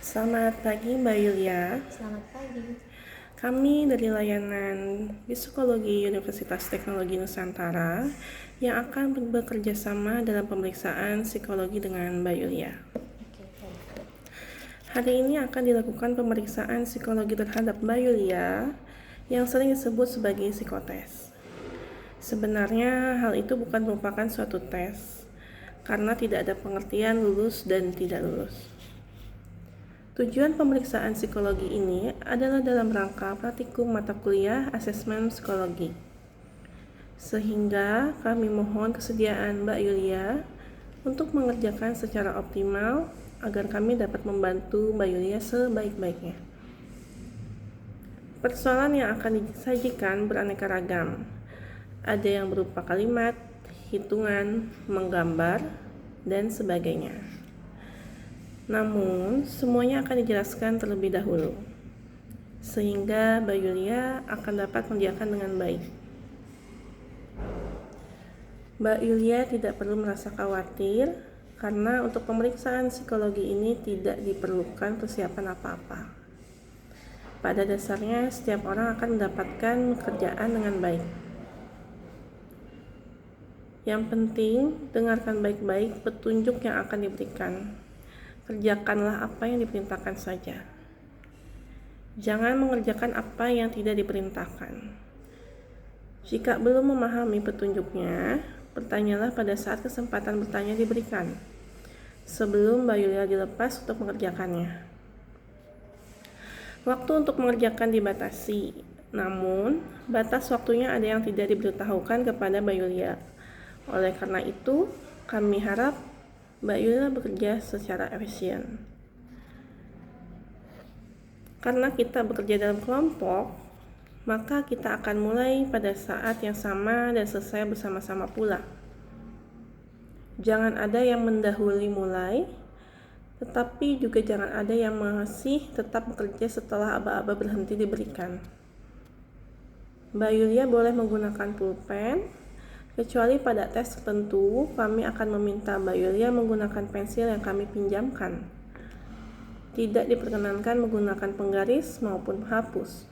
Selamat pagi Mbak Yulia. Selamat pagi. Kami dari layanan Psikologi Universitas Teknologi Nusantara yang akan bekerja sama dalam pemeriksaan psikologi dengan Mbak Yulia. Oke, baik. Hari ini akan dilakukan pemeriksaan psikologi terhadap Mbak Yulia yang sering disebut sebagai psikotes. Sebenarnya hal itu bukan merupakan suatu tes, karena tidak ada pengertian lulus dan tidak lulus. Tujuan pemeriksaan psikologi ini adalah dalam rangka praktikum mata kuliah asesmen psikologi. Sehingga kami mohon kesediaan Mbak Yulia untuk mengerjakan secara optimal agar kami dapat membantu Mbak Yulia sebaik-baiknya. Persoalan yang akan disajikan beraneka ragam. Ada yang berupa kalimat, hitungan, menggambar, dan sebagainya. Namun, semuanya akan dijelaskan terlebih dahulu, sehingga Mbak Yulia akan dapat mengerjakan dengan baik. Mbak Yulia tidak perlu merasa khawatir, karena untuk pemeriksaan psikologi ini tidak diperlukan persiapan apa-apa. Pada dasarnya, setiap orang akan mendapatkan pekerjaan dengan baik. Yang penting, dengarkan baik-baik petunjuk yang akan diberikan. Kerjakanlah apa yang diperintahkan saja. Jangan mengerjakan apa yang tidak diperintahkan. Jika belum memahami petunjuknya, bertanyalah pada saat kesempatan bertanya diberikan, sebelum Mbak Yulia dilepas untuk mengerjakannya. Waktu untuk mengerjakan dibatasi, namun batas waktunya ada yang tidak diberitahukan kepada Mbak Yulia. Oleh karena itu, kami harap Mbak Yulia bekerja secara efisien. Karena kita bekerja dalam kelompok, maka kita akan mulai pada saat yang sama dan selesai bersama-sama pula. Jangan ada yang mendahului mulai, tetapi juga jangan ada yang masih tetap bekerja setelah aba-aba berhenti diberikan. Mbak Yulia boleh menggunakan pulpen, kecuali pada tes tertentu kami akan meminta Mbak Yulia menggunakan pensil yang kami pinjamkan. Tidak diperkenankan menggunakan penggaris maupun penghapus.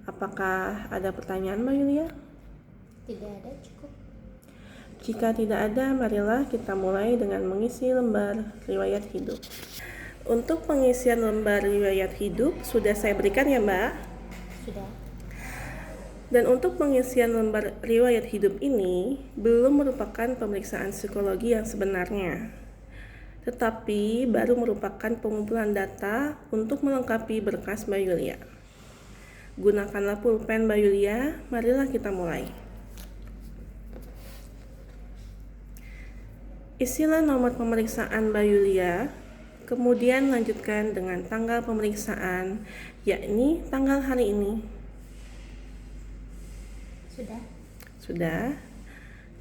Apakah ada pertanyaan Mbak Yulia? Tidak ada, cukup. Jika tidak ada, marilah kita mulai dengan mengisi lembar riwayat hidup. Untuk pengisian lembar riwayat hidup sudah saya berikan ya Mbak? Sudah. Dan untuk pengisian lembar riwayat hidup ini belum merupakan pemeriksaan psikologi yang sebenarnya, tetapi baru merupakan pengumpulan data untuk melengkapi berkas Mbak Yulia. Gunakanlah pulpen Mbak Yulia, marilah kita mulai. Isilah nomor pemeriksaan Mbak Yulia, kemudian lanjutkan dengan tanggal pemeriksaan, yakni tanggal hari ini. Sudah.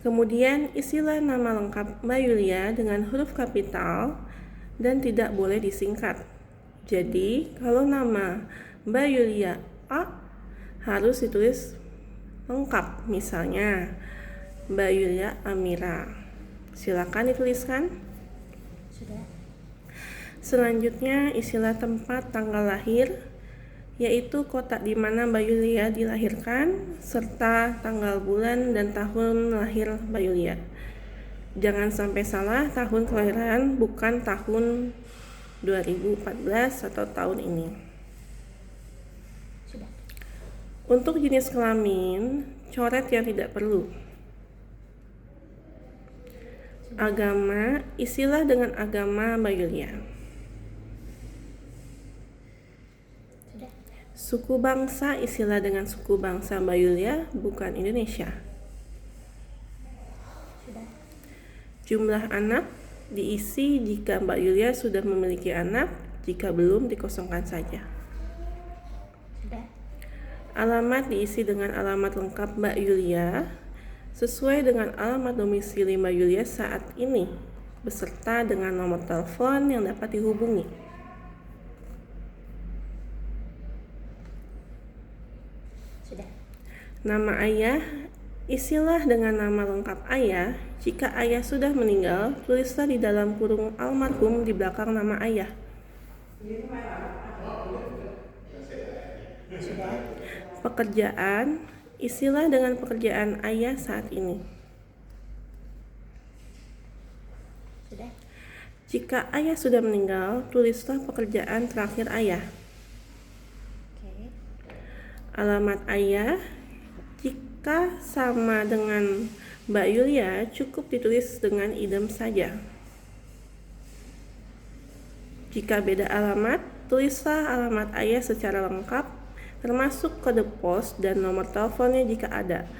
Kemudian isilah nama lengkap Mbak Yulia dengan huruf kapital dan tidak boleh disingkat. Jadi, kalau nama Mbak Yulia A harus ditulis lengkap. Misalnya, Mbak Yulia Amira. Silakan dituliskan. Sudah. Selanjutnya, isilah tempat tanggal lahir, yaitu kota di mana Mbak Yulia dilahirkan, serta tanggal bulan dan tahun lahir Mbak Yulia. Jangan sampai salah tahun kelahiran, bukan tahun 2014 atau tahun ini. Sudah. Untuk jenis kelamin, coret yang tidak perlu. Agama, isilah dengan agama Mbak Yulia. Suku bangsa, isilah dengan suku bangsa Mbak Yulia, bukan Indonesia. Sudah. Jumlah anak diisi jika Mbak Yulia sudah memiliki anak, jika belum dikosongkan saja. Sudah. Alamat diisi dengan alamat lengkap Mbak Yulia, sesuai dengan alamat domisili Mbak Yulia saat ini, beserta dengan nomor telepon yang dapat dihubungi. Sudah. Nama ayah, isilah dengan nama lengkap ayah. Jika ayah sudah meninggal, tulislah di dalam kurung almarhum di belakang nama ayah. Sudah. Pekerjaan, isilah dengan pekerjaan ayah saat ini. Sudah. Jika ayah sudah meninggal, tulislah pekerjaan terakhir ayah. Oke. Alamat ayah, jika sama dengan Mbak Yulia, cukup ditulis dengan idem saja. Jika beda alamat, tulislah alamat ayah secara lengkap, termasuk kode pos dan nomor teleponnya jika ada.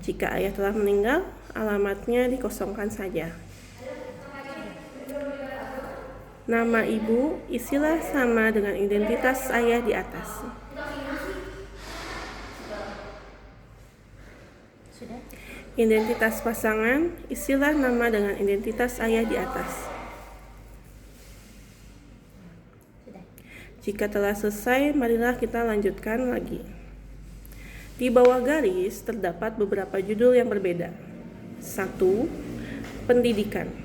Jika ayah telah meninggal, alamatnya dikosongkan saja. Nama ibu, isilah sama dengan identitas ayah di atas. Sudah. Identitas pasangan, isilah nama dengan identitas ayah di atas. Sudah. Jika telah selesai, marilah kita lanjutkan lagi. Di bawah garis terdapat beberapa judul yang berbeda. 1. Pendidikan.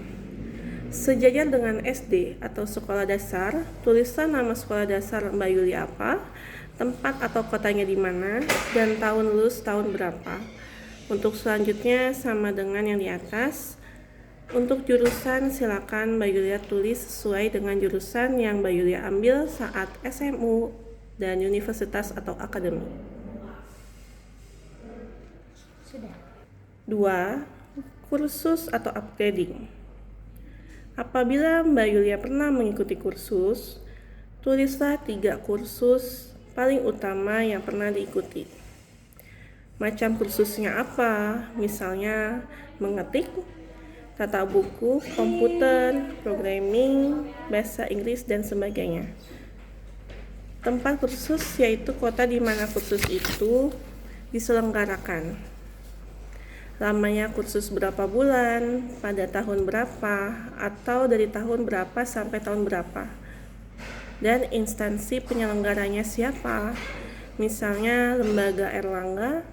Sejajar dengan SD atau sekolah dasar, tulislah nama sekolah dasar Mbak Yulia apa, tempat atau kotanya di mana, dan tahun lulus tahun berapa. Untuk selanjutnya sama dengan yang di atas. Untuk jurusan silakan Mbak Yulia tulis sesuai dengan jurusan yang Mbak Yulia ambil saat SMU dan universitas atau akademi. Sudah. 2. Kursus atau upgrading. Apabila Mbak Yulia pernah mengikuti kursus, tulislah 3 kursus paling utama yang pernah diikuti. Macam kursusnya apa? Misalnya mengetik, tata buku, komputer, programming, bahasa Inggris, dan sebagainya. Tempat kursus yaitu kota di mana kursus itu diselenggarakan. Lamanya kursus berapa bulan, pada tahun berapa, atau dari tahun berapa sampai tahun berapa. Dan instansi penyelenggaranya siapa? Misalnya lembaga Erlangga,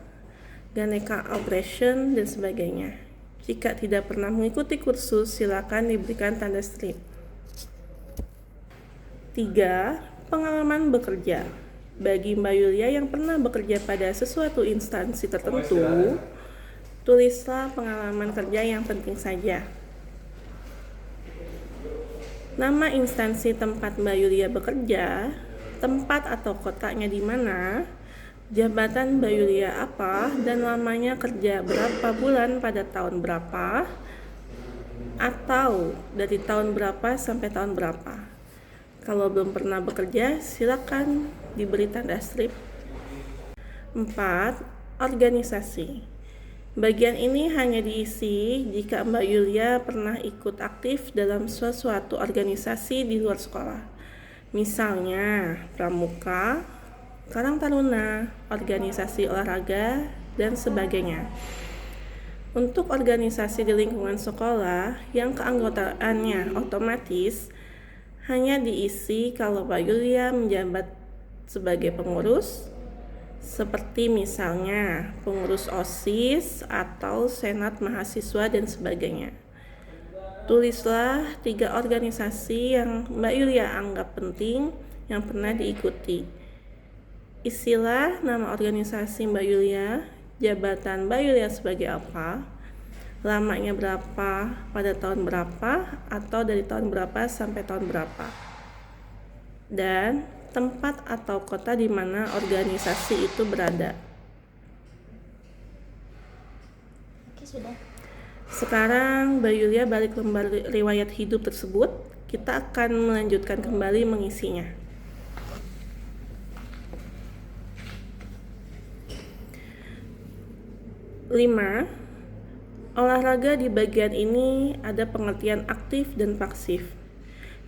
Ganeka Operation, dan sebagainya. Jika tidak pernah mengikuti kursus, silakan diberikan tanda strip. 3. Pengalaman bekerja. Bagi Mbak Yulia yang pernah bekerja pada sesuatu instansi tertentu, tulislah pengalaman kerja yang penting saja. Nama instansi tempat Mbak Yulia bekerja, tempat atau kotanya di mana, jabatan Mbak Yulia apa, dan lamanya kerja berapa bulan pada tahun berapa, atau dari tahun berapa sampai tahun berapa. Kalau belum pernah bekerja, silakan diberi tanda strip. 4. Organisasi. Bagian ini hanya diisi jika Mbak Yulia pernah ikut aktif dalam suatu organisasi di luar sekolah. Misalnya pramuka, Karang Taruna, organisasi olahraga, dan sebagainya. Untuk organisasi di lingkungan sekolah yang keanggotaannya otomatis hanya diisi kalau Mbak Yulia menjabat sebagai pengurus, seperti misalnya pengurus OSIS atau Senat Mahasiswa dan sebagainya. Tulislah 3 organisasi yang Mbak Yulia anggap penting yang pernah diikuti. Isilah nama organisasi Mbak Yulia, jabatan Mbak Yulia sebagai apa, lamanya berapa, pada tahun berapa, atau dari tahun berapa sampai tahun berapa, dan tempat atau kota di mana organisasi itu berada. Oke, sudah. Sekarang Mbak Yulia balik lembar riwayat hidup tersebut. Kita akan melanjutkan kembali mengisinya. 5. Olahraga di bagian ini ada pengertian aktif dan pasif.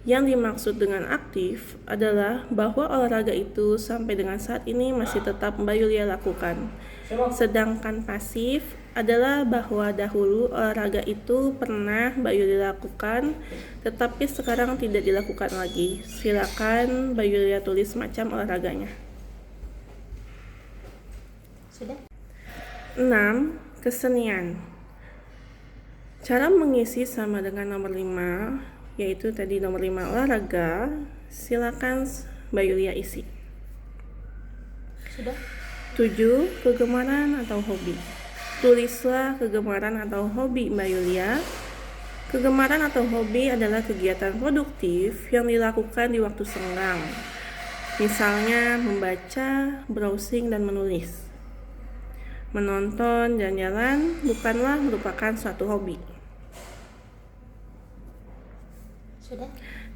Yang dimaksud dengan aktif adalah bahwa olahraga itu sampai dengan saat ini masih tetap Mbak Yulia lakukan. Sedangkan pasif adalah bahwa dahulu olahraga itu pernah Mbak Yulia lakukan, tetapi sekarang tidak dilakukan lagi. Silakan Mbak Yulia tulis macam olahraganya. Sudah. 6. Kesenian. Cara mengisi sama dengan nomor 5, yaitu tadi nomor 5 olahraga, Silakan Mbak Yulia isi. Sudah? 7. Kegemaran atau hobi. Tulislah kegemaran atau hobi Mbak Yulia. Kegemaran atau hobi adalah kegiatan produktif yang dilakukan di waktu senggang. Misalnya membaca, browsing, dan menulis. Menonton dan jalan bukanlah merupakan suatu hobi. Sudah?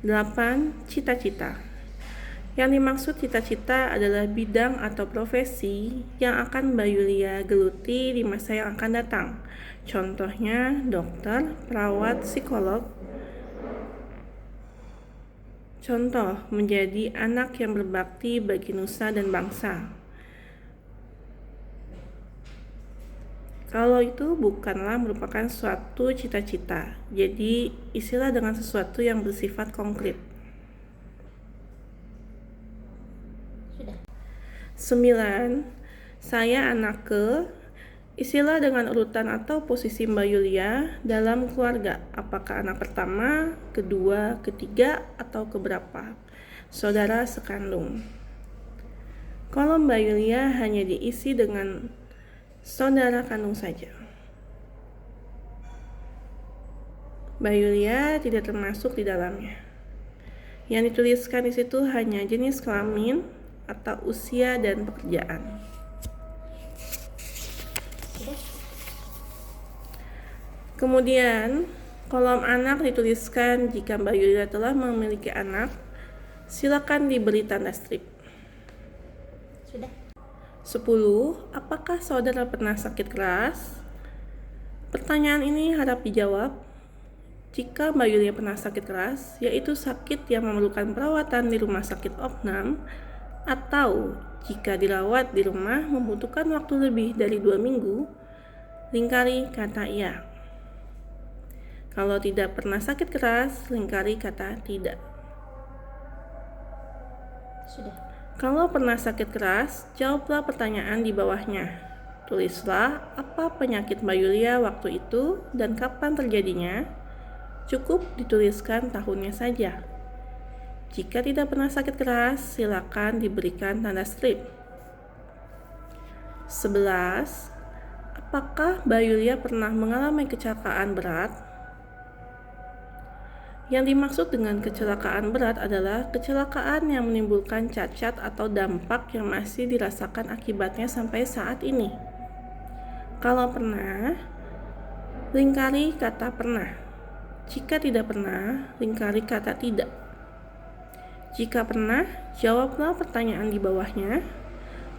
8. Cita-cita. Yang dimaksud cita-cita adalah bidang atau profesi yang akan Mbak Yulia geluti di masa yang akan datang. Contohnya dokter, perawat, psikolog. Contoh, menjadi anak yang berbakti bagi nusa dan bangsa. Kalau itu bukanlah merupakan suatu cita-cita, jadi isilah dengan sesuatu yang bersifat konkret. Sudah? 9. Saya anak ke. Isilah dengan urutan atau posisi Mbak Yulia dalam keluarga. Apakah anak pertama, kedua, ketiga, atau keberapa? Saudara sekandung. Kolom Mbak Yulia hanya diisi dengan saudara kandung saja. Mbak Yulia tidak termasuk di dalamnya. Yang dituliskan di situ hanya jenis kelamin atau usia dan pekerjaan. Sudah? Kemudian, kolom anak dituliskan jika Mbak Yulia telah memiliki anak, silakan diberi tanda strip. Sudah? 10. Apakah saudara pernah sakit keras? Pertanyaan ini harap dijawab. Jika Mbak Yulia pernah sakit keras, yaitu sakit yang memerlukan perawatan di rumah sakit opnam, atau jika dirawat di rumah membutuhkan waktu lebih dari 2 minggu, lingkari kata iya. Kalau tidak pernah sakit keras, lingkari kata tidak. Sudah? Kalau pernah sakit keras, jawablah pertanyaan di bawahnya. Tulislah apa penyakit Mbak Yulia waktu itu dan kapan terjadinya. Cukup dituliskan tahunnya saja. Jika tidak pernah sakit keras, silakan diberikan tanda strip. 11. Apakah Mbak Yulia pernah mengalami kecelakaan berat? Yang dimaksud dengan kecelakaan berat adalah kecelakaan yang menimbulkan cacat atau dampak yang masih dirasakan akibatnya sampai saat ini. Kalau pernah, lingkari kata pernah. Jika tidak pernah, lingkari kata tidak. Jika pernah, jawablah pertanyaan di bawahnya.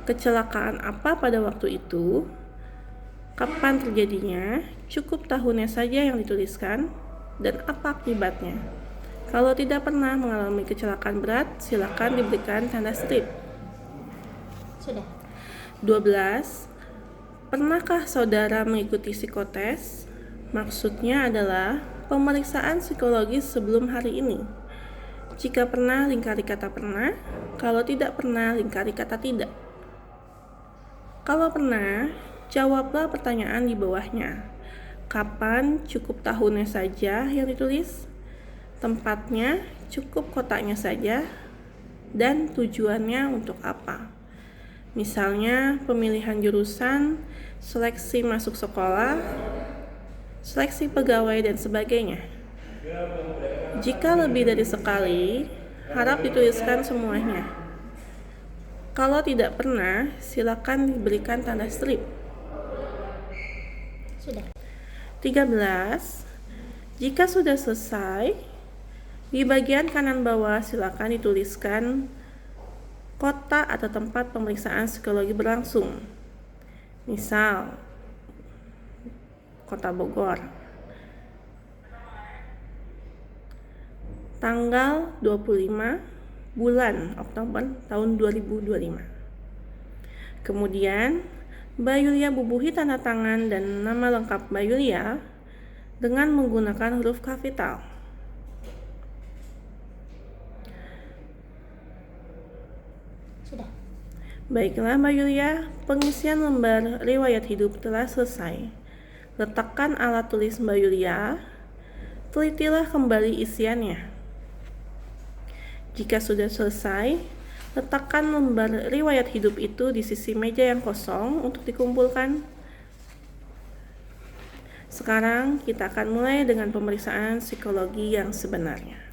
Kecelakaan apa pada waktu itu? Kapan terjadinya? Cukup tahunnya saja yang dituliskan. Dan apa akibatnya? Kalau tidak pernah mengalami kecelakaan berat, silakan diberikan tanda strip. Sudah? 12. Pernahkah saudara mengikuti psikotes? Maksudnya adalah pemeriksaan psikologis sebelum hari ini. Jika pernah, lingkari kata pernah. Kalau tidak pernah, lingkari kata tidak. Kalau pernah, jawablah pertanyaan di bawahnya. Kapan? Cukup tahunnya saja yang ditulis. Tempatnya cukup kotaknya saja. Dan tujuannya untuk apa? Misalnya pemilihan jurusan, seleksi masuk sekolah, seleksi pegawai, dan sebagainya. Jika lebih dari sekali, harap dituliskan semuanya. Kalau tidak pernah, silakan diberikan tanda strip. Sudah? 13. Jika sudah selesai, di bagian kanan bawah silakan dituliskan kota atau tempat pemeriksaan psikologi berlangsung. Misal, Kota Bogor. Tanggal 25 bulan Oktober tahun 2025. Kemudian, Mbak Yulia bubuhi tanda tangan dan nama lengkap Mbak Yulia dengan menggunakan huruf kapital. Sudah? Baiklah Mbak Yulia, pengisian lembar riwayat hidup telah selesai. Letakkan alat tulis Mbak Yulia. Telitilah kembali isiannya. Jika sudah selesai, letakkan lembar riwayat hidup itu di sisi meja yang kosong untuk dikumpulkan. Sekarang kita akan mulai dengan pemeriksaan psikologi yang sebenarnya.